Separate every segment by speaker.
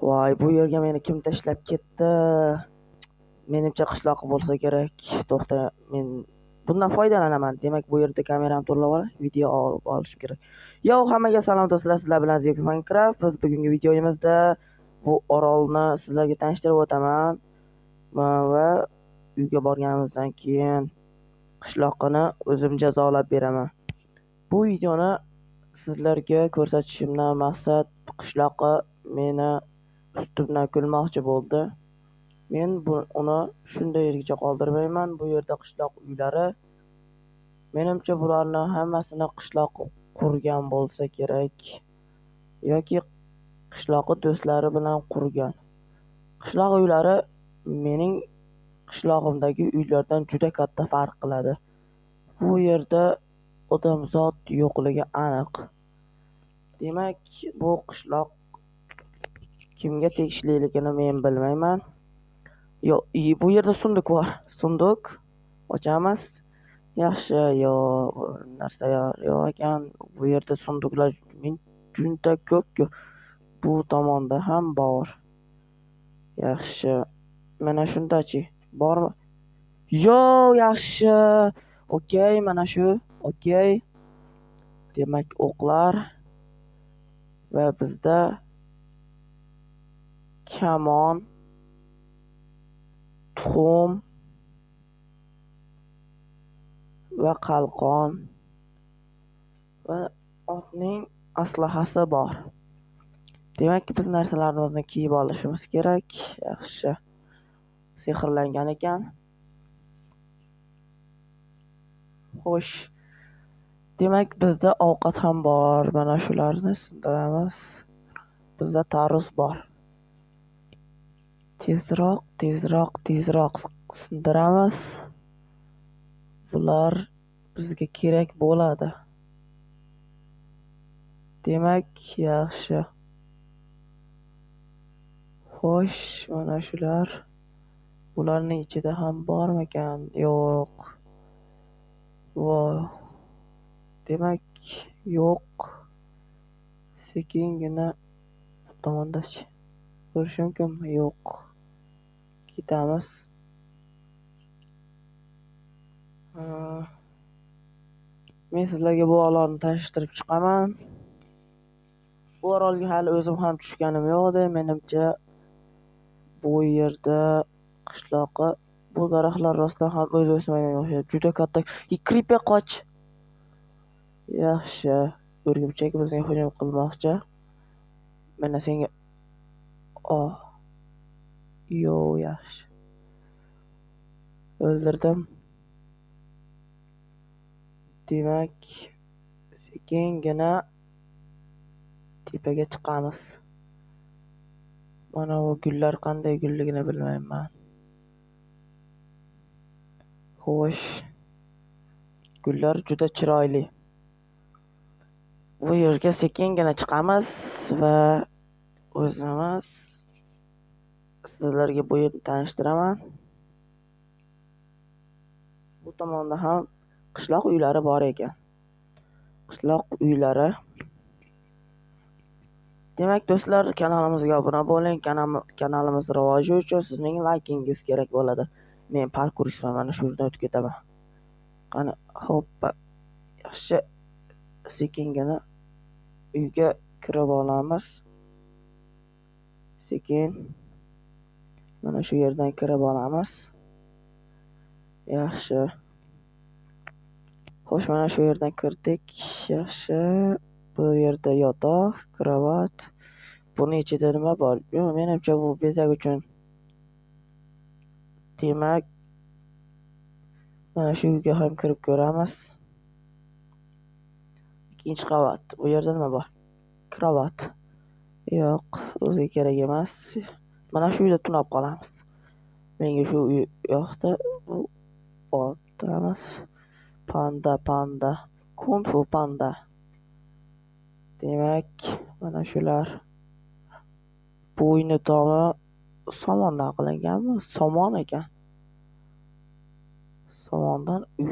Speaker 1: Voy, bu yerga meni kim tashlab ketdi? Menimcha qishloq bo'lsa kerak. To'xta, men bundan foydalanaman. Demak, bu yerda kameramni to'g'rilab olib, video olishim kerak. Yo, hammaga salom do'stlar, sizlar bilan Zeki Minecraft. Biz bugungi videomizda bu orolni sizlarga tanishtirib o'taman va uyga borganimizdan keyin qishloqni o'zim jazolab beraman. Bu videoni sizlarga ko'rsatishimdan maqsad qishloqi meni ustimdan kulmoqchi bo'ldi. Men uni shunday yergacha qoldirmayman. Bu yerda qishloq uylari, menimcha bularni hammasini qishloq qurgan bo'lsa kerak yoki qishloqi do'stlari bilan qurgan. Qishloq uylari mening qishlog'imdagi uylardan juda katta farq qiladi. Bu yerda odamzod yo'qligi aniq. Demak, bu qishloq kimga tegishliligini men bilmayman. Bu yerda sunduq bor. Sunduq ochamiz. Yaxshi, narsa yo'q ekan. Bu yerda sunduqlar juda ko'p. Bu tomonda ham bor. Yaxshi. Mana shundachi. Bormi? Yaxshi. Okey, mana shu. Okey. Demak, o'qlar va bizda kamon, tuxum va qalqon va otning aslahasi bor. Demak, biz narsalarimizni kiyib olishimiz kerak. Yaxshi. Sehrlangan ekan. Xo'sh. Demak, bizda ovqat ham bor. Mana shularni sindiramiz. Bizda tarvuz bor. Tezroq sindiramiz. Bular bizga kerak bo'ladi. Demak, yaxshi. Xo'sh, mana shular. Bularning ichida ham bormikan? Yo'q. Voy. Demak, yo'q. Sekingina bu tomondachi. Ko'rish mumkinmi? Yo'q. Ketamiz. Men sizlarga bu orolni tanishtirib chiqaman. Bu orolga hali o'zim ham tushganim yo'q edi. Menimcha bu yerda qishloqi, bu daraxtlar rostdan ham o'zi o'smaganga o'xshaydi. Juda katta. Creeper qoch. Yaxshi. O'rgimchak bizga hujum qilmoqchi. Mana senga. Yaxshi. O'ldirdim. Demak, sekingina tepaga chiqamiz. Mana bu gullar qanday gulligini bilmayman. Xo'sh. Gullar juda chiroyli. Bu yerga sekingina chiqamiz va o'zimiz sizlarga bu yerni tanishtiraman. Bu tomonda ham qishloq uylari bor ekan. Qishloq uylari. Demak, do'stlar, kanalimizga obuna bo'ling. Kanalimiz rivoji uchun sizning laykingiz kerak bo'ladi. Men parkuristman, mana shu yerdan o'tib ketaman. Qani, hoppa. Yaxshi. Sekingina uyga kirib olamiz. Sekin. Mana shu yerdan kirib olamiz. Yaxshi. Xo'sh, mana shu yerdan kirdik. Yaxshi. Bu yerda yotoq, kravat. Buni ichida nima bor? Menimcha bu bezak uchun. Demak, mana shu uyga ham kirib ko'ramiz. Ikkinchi qavat. Bu yerda nima bor? Kravat. Yo'q, o'ziga kerak emas. Mana shu uyda tunab qolamiz. Menga shu uy yoqdi. Otamiz. Panda. Kung fu panda. Demak, mana shular. Bu uyni tomi somondan qilinganmi? Somon ekan. Somondan uy.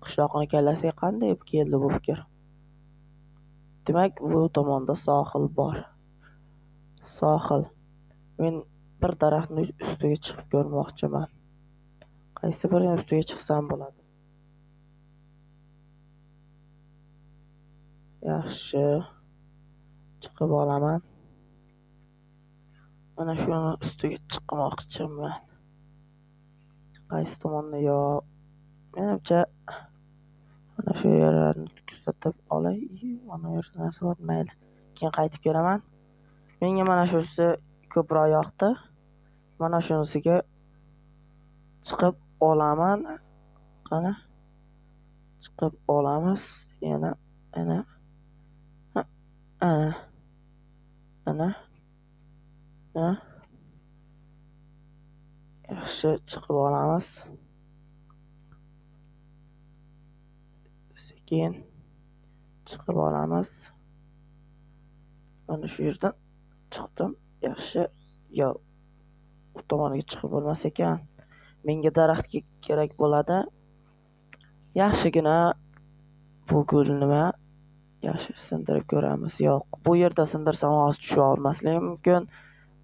Speaker 1: Qishloqni kallasiga qanday keldi bu fikr? Demak, bu tomonda sohil bor. Sohil. Men bir daraxtning ustiga chiqib ko'rmoqchiman. Qaysi birining ustiga chiqsam bo'ladi? Yaxshi, chiqib olaman. Mana shuni ustiga chiqmoqchiman. Qaysi tomonda? Yo, menimcha mana shu yerlarni kuzatib olay. Mana bu yerda narsa bor, mayli. Keyin qaytib kelaman. Menga mana shunisi ko'proq yoqdi. Mana shunisiga chiqib olaman. Qani? Chiqib olamiz. Yana ana yaxshi, chiqib olamiz. Sekin chiqib olamiz. Mana shu yerdan chiqdim. Yaxshi. Yo, bu tomoniga chiqib bo'lmas ekan. Menga daraxtga kerak bo'ladi. Yaxshigina bu gul nima? Yaxshi sindirib ko'ramiz. Yo'q, bu yerda sindirsam hozir tusha olmasligim mumkin.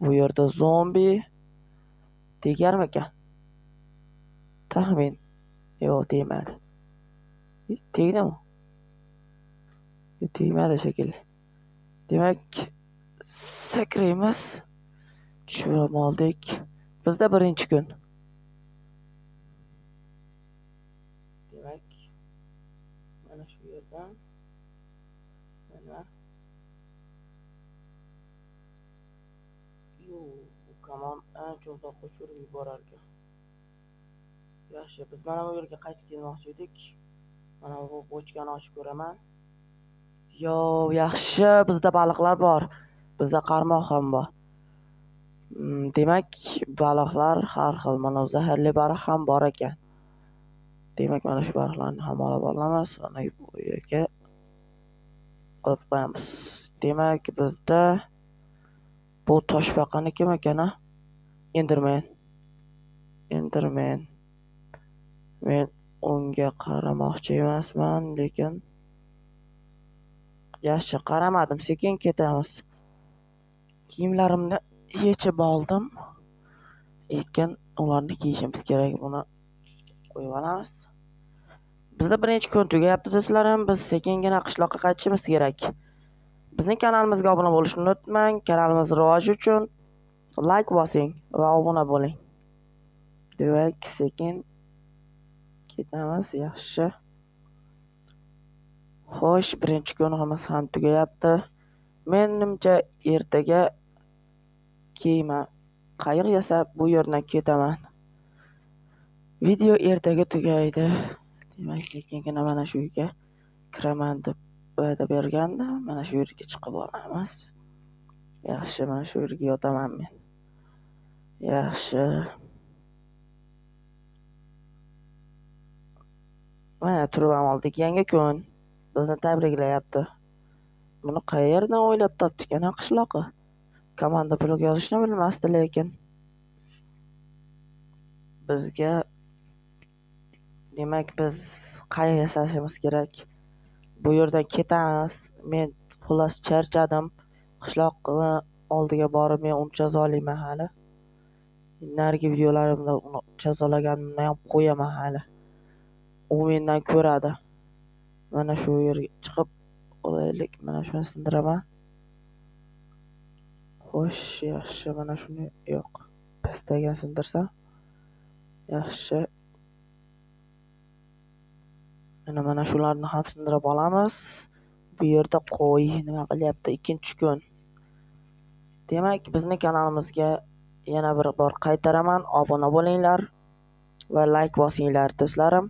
Speaker 1: Bu yerda zombi tegarmikan? Taxmin. Yo'q, tegmadi. Tegdimi? Tegmadi shekilli. Demak, sakraymiz. Tushib oldik. Bizda birinchi kun. Demak, mana shu yerdan mana bu kamon ancha uzoq qochirib yuborar ekan. Yaxshi, biz mana bu yerga qaytib kelmoqchi edik. Mana bu bochkani ochib ko'raman. Yo, yaxshi, bizda baliqlar bor. Bizda qarmoq ham bor. Demak, baliqlar har xil. Mana zaharli baliq ham bor ekan. Demak, mana shu baliqlarni ham olib olamiz. Mana bu yerga olib qo'yamiz. Demak, bizda bu toshbaqani kim ekan? Enderman. Men unga qaramoqchi emasman, lekin yaxshi, qaramadim. Sekin ketamiz. Kiyimlarimni yechib oldim. Lekin ularni kiyishimiz kerak. Buni qo'yib olamiz. Bizda birinchi kun tugayapti do'stlarim. Biz sekingina qishloqqa qaytishimiz kerak. Bizning kanalimizga obuna bo'lishni unutmang. Kanalimiz rivoji uchun like bosing va obuna bo'ling. Demak, sekin ketamiz. Yaxshi. Xo'sh, birinchi kunimiz ham tugayapti. Menimcha ertaga kema qayiq yasab bu yerdan ketaman. Video ertaga tugaydi. Demak, sekingina mana shu uyga kiraman deb va'da berganda, mana shu yerga chiqib olamiz. Yaxshi, mana shu yerga yotaman men. Yaxshi. Mana turib ham oldik. Yangi kun bizni tabriklayapti. Buni qayerdan o'ylab topdik ana qishloqi? Komanda blok yozishni bilmasdi, lekin bizga demak biz qayiq yasashimiz kerak. Bu yerdan ketamiz. Men xullas charchadim. Qishloqni oldiga borib men uni jazolayman hali. Narigi videolarimda uni jazolaganimni ham qo'yaman hali. U mendan ko'radi. Mana shu yerga chiqib olaylik. Mana shuni sindiraman. Xo'sh, yaxshi, mana shuni yo'q. Pastaga sindirsam. Yaxshi. Mana shularni ham sindirib olamiz. Bu yerda qo'y nima qilyapti? Ikkinchi kun. Demak, bizning kanalimizga yana bir bor qaytaraman. Obuna bo'linglar va like bosinglar do'stlarim.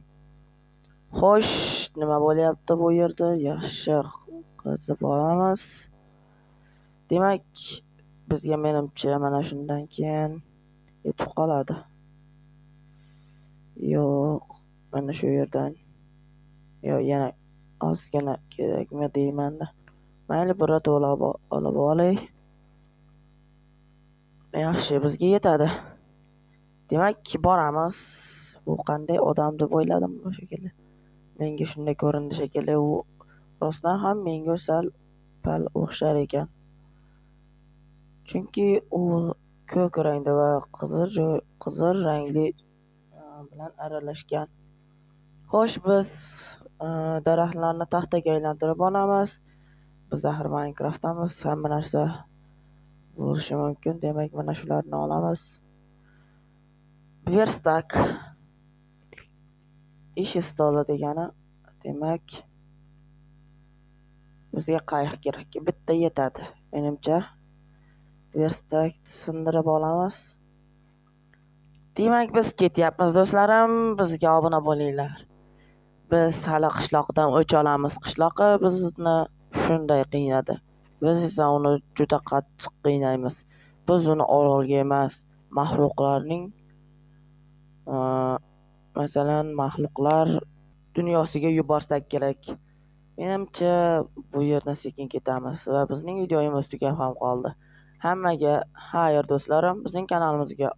Speaker 1: Xo'sh, nima bo'lyapti bu yerda? Yaxshi, qazib olamiz. Demak, bizga menimcha mana shundan keyin yetib qoladi. Yo'q, mana shu yerdan. Yo'q, yana ozgina kerakmi deyman-da. Mayli, biror olib olay. Yaxshi, bizga yetadi. Demak, boramiz. Bu qanday odam deb o'yladim bu shekilli. Menga shunday ko'rindi shekilli. U rostdan ham menga sal pal o'xshar ekan. Chunki u ko'k rangda va qizil rangli bilan aralashgan. Xo'sh, biz daraxtlarni taxtaga aylantirib olamiz. Biz axir Minecraftdamiz, hamma narsa bo'lishi mumkin. Demak, mana shularni olamiz. Verstak ish stoli degani, demak, bizga qayiq kerak. Bitta yetadi, menimcha. Verstak sindirib olamiz. Demak, biz ketyapmiz do'stlarim. Bizga obuna bo'linglar. Biz hali qishloqdan o'ch olamiz. Qishloqi bizni shunday qiynadi. Biz esa uni juda qattiq qiynaymiz. Biz uni orolga emas, maxluqlarning masalan, maxluqlar dunyosiga yuborsak kerak. Menimcha bu yerdan sekin ketamiz va bizning videomiz tugab ham qoldi. Hammaga xayr do'stlarim, bizning kanalimizga